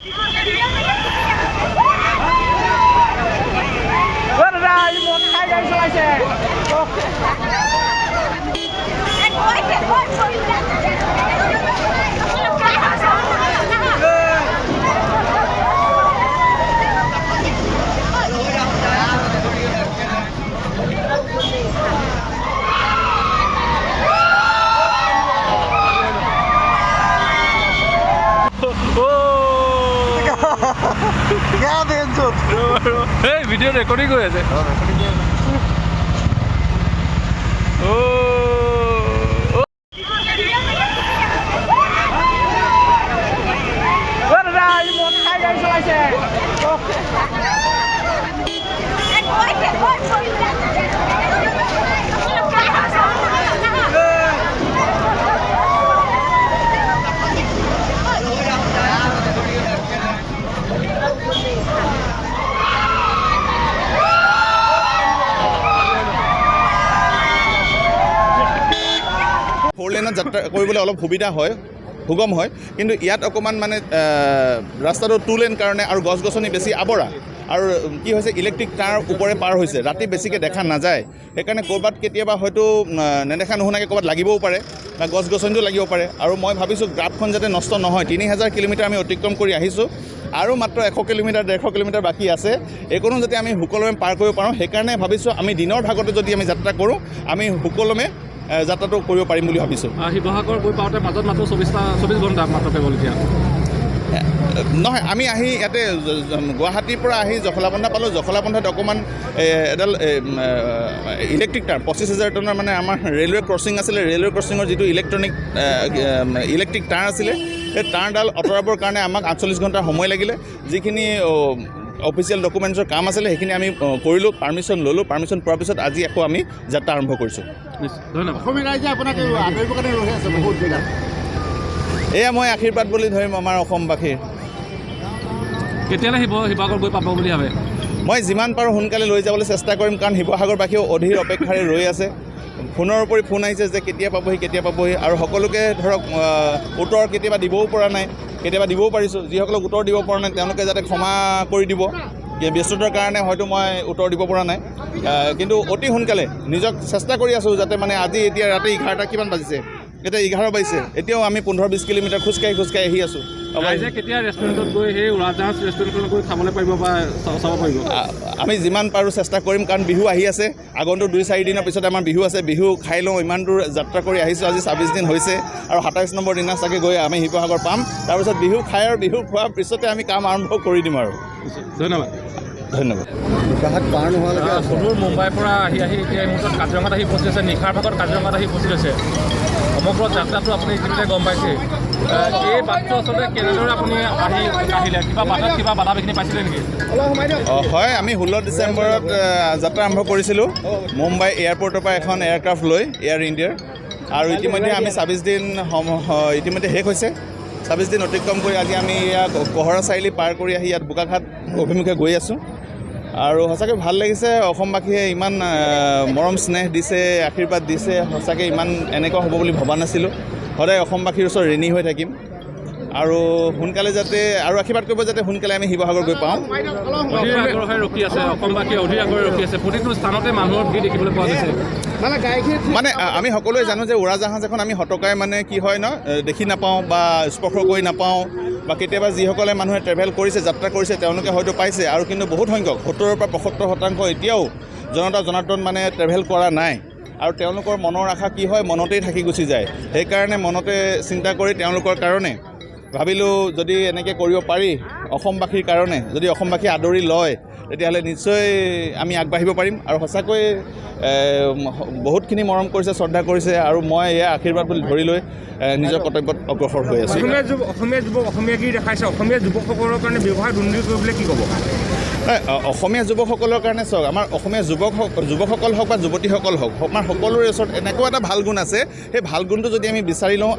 Hey, video recording हो ऐसे। Four লেনত যাত্ৰা কৰিবলৈ অলপ সুবিধা হয়, সুগম হয়, কিন্তু ইয়াত অকণমান মানে ৰাস্তাটো টু লেন কাৰণে আৰু গছ গছনি বেছি আৱৰা আৰু কি হৈছে ইলেক্ট্ৰিক তাঁৰ ওপৰে পাৰ হৈছে, ৰাতি বেছিকৈ দেখা নাযায়, সেইকাৰণে ক'ৰবাত কেতিয়াবা হয়তো নেদেখা নুশুনাকৈ ক'ৰবাত লাগিবও পাৰে বা গছ গছনিটো লাগিব পাৰে। আৰু মই ভাবিছোঁ গ্ৰাফখন যাতে নষ্ট নহয়, 3000 কিলোমিটাৰ আমি অতিক্ৰম কৰি আহিছোঁ আৰু মাত্ৰ 100 কিলোমিটাৰ 150 কিলোমিটাৰ বাকী আছে, এইকণো যাতে আমি সুকলমে পাৰ কৰিব পাৰোঁ, সেইকাৰণে ভাবিছোঁ আমি দিনৰ ভাগতে যদি আমি যাত্ৰা কৰোঁ আমি সুকলমে যাত্ৰাটো কৰিব পাৰিম বুলি ভাবিছোঁ। শিৱসাগৰ গৈ পাওঁতে মাজত মাত্ৰ 24 ঘণ্টা মাত্ৰ পেবলগীয়া নহয়, আমি আহি ইয়াতে গুৱাহাটীৰ পৰা আহি জখলাবন্ধা পালোঁ। জখলাবন্ধাত অকণমান এডাল ইলেক্ট্ৰিক তাঁৰ 25,000 টনৰ মানে আমাৰ ৰেলৱে ক্ৰছিং আছিলে, ৰেলৱে ক্ৰছিঙৰ যিটো ইলেক্ট্ৰিক তাঁৰ আছিলে সেই তাঁৰডাল আঁতৰাবৰ কাৰণে আমাক 48 ঘণ্টাৰ সময় লাগিলে। যিখিনি অফিচিয়েল ডকুমেণ্টছৰ কাম আছিলে সেইখিনি আমি কৰিলোঁ, পাৰ্মিশ্যন ল'লোঁ, পাৰ্মিশ্যন পোৱাৰ পিছত আজি আকৌ আমি যাত্ৰা আৰম্ভ কৰিছোঁ। ধন্যবাদ। অসমীয়া ৰাইজে আপোনাক আদৰিবৰ কাৰণে ৰৈ আছে বহুত জেগাত। এয়া মই আশীৰ্বাদ বুলি ধৰিম আমাৰ অসমবাসীৰ। কেতিয়ালৈ শিৱসাগৰ গৈ পাব বুলি ভাবে? মই যিমান পাৰোঁ সোনকালে লৈ যাবলৈ চেষ্টা কৰিম, কাৰণ শিৱসাগৰবাসীও অধীৰ অপেক্ষাৰে ৰৈ আছে। ফোনৰ উপৰি ফোন আহিছে যে কেতিয়া পাবহি আৰু সকলোকে ধৰক উত্তৰ কেতিয়াবা দিবও পৰা নাই, কেতিয়াবা দিবও পাৰিছোঁ। যিসকলক উত্তৰ দিব পৰা নাই তেওঁলোকে যাতে ক্ষমা কৰি দিব, ব্যস্ততাৰ কাৰণে হয়তো মই উত্তৰ দিব পৰা নাই, কিন্তু অতি সোনকালে নিজক চেষ্টা কৰি আছোঁ যাতে মানে আজি এতিয়া ৰাতি 11টা কিমান বাজিছে, এতিয়া 11 বাজিছে, এতিয়াও আমি 15-20 কিলোমিটাৰ খোজকাঢ়ি আহি আছোঁ। ৰাইজে কেতিয়া ৰেষ্টুৰেণ্টত গৈ সেই উৰাজাহাজ ৰেষ্টুৰেণ্টত গৈ খাবলৈ পাৰিব বা চাব পাৰিব? আমি যিমান পাৰোঁ চেষ্টা কৰিম, কাৰণ বিহু আহি আছে, আগন্তুক 2-4 দিনৰ পিছত আমাৰ বিহু আছে, বিহু খাই লওঁ। ইমান দূৰ যাত্ৰা কৰি আহিছোঁ, আজি 26 দিন হৈছে আৰু 27 নম্বৰ দিনা চাগে গৈ আমি শিৱসাগৰ পাম। তাৰপিছত বিহু খাই আৰু বিহু খোৱাৰ পিছতে আমি কাম আৰম্ভ কৰি দিম আৰু। ধন্যবাদ। বোকাখাট পাৰ নোহোৱালৈকে সুদূৰ মুম্বাইৰ পৰা আহি এতিয়া এই মুহূৰ্তত কাজিৰঙাত আহি উপস্থিত হৈছে, নিশাৰ ভাগত কাজিৰঙাত আহি উপস্থিত হৈছে। সমগ্ৰ যাত্ৰাটো আপুনি ইতিমধ্যে গম পাইছে। এই বাটটো আচলতে কেনেদৰে আপুনি আহিলে, কিবা বাধা বিঘিনি পাইছিলে নেকি? হয়, আমি 16 ডিচেম্বৰত যাত্ৰা আৰম্ভ কৰিছিলোঁ মুম্বাই এয়াৰপৰ্টৰ পৰা এখন এয়াৰক্ৰাফ্ট লৈ, এয়াৰ ইণ্ডিয়াৰ, আৰু ইতিমধ্যে আমি 26 দিন ইতিমধ্যে শেষ হৈছে। 26 দিন অতিক্ৰম কৰি আজি আমি ইয়াত কহৰা চাৰিআলি পাৰ কৰি আহি ইয়াত বোকাখাট অভিমুখে গৈ আছোঁ। আৰু সঁচাকৈ ভাল লাগিছে, অসমবাসীয়ে ইমান মৰম স্নেহ দিছে, আশীৰ্বাদ দিছে, সঁচাকৈ ইমান এনেকুৱা হ'ব বুলি ভবা নাছিলোঁ। সদায় অসমবাসীৰ ওচৰত ঋণী হৈ থাকিম আৰু সোনকালে যাতে আৰু আশীৰ্বাদ কৰিব যাতে সোনকালে আমি শিৱসাগৰ গৈ পাওঁ। অধীৰ আগ্ৰহে ৰখি আছে, অসমবাসীয়ে অধীৰ আগ্ৰহে ৰখি আছে, প্ৰতিটো স্থানতে মানুহৰ ভিৰ দেখিবলৈ পোৱা গৈছে। মানে আমি সকলোৱে জানো যে উৰাজাহাজ এখন আমি হতকাই মানে কি হয় ন, দেখি নাপাওঁ বা স্পৰ্শ কৰি নাপাওঁ, বা কেতিয়াবা যিসকলে মানুহে ট্ৰেভেল কৰিছে, যাত্ৰা কৰিছে, তেওঁলোকে হয়তো পাইছে, আৰু কিন্তু বহুত সংখ্যক 70 পৰা 75% এতিয়াও জনতা জনাৰ্দন মানে ট্ৰেভেল কৰা নাই। আৰু তেওঁলোকৰ মনৰ আশা কি হয়, মনতেই থাকি গুচি যায়। সেইকাৰণে মনতে চিন্তা কৰি তেওঁলোকৰ কাৰণে ভাবিলোঁ যদি এনেকৈ কৰিব পাৰি, অসমবাসীৰ কাৰণে যদি অসমবাসী আদৰি লয়, তেতিয়াহ'লে নিশ্চয় আমি আগবাঢ়িব পাৰিম। আৰু সঁচাকৈ বহুতখিনি মৰম কৰিছে, শ্ৰদ্ধা কৰিছে, আৰু মই এয়া আশীৰ্বাদ বুলি ধৰি লৈ নিজৰ কৰ্তব্যত অগ্ৰসৰ হৈ আছোঁ। অসমীয়া গীত দেখাইছে, অসমীয়া যুৱকসকলৰ কাৰণে ব্যৱহাৰ দুৰ্নীতি কৰিবলৈ কি ক'ব? অসমীয়া যুৱকসকলৰ কাৰণে চাওক, আমাৰ অসমীয়া যুৱকসকল হওক বা যুৱতীসকল হওক, আমাৰ সকলোৰে ওচৰত এনেকুৱা এটা ভাল গুণ আছে, সেই ভাল গুণটো যদি আমি বিচাৰি লওঁ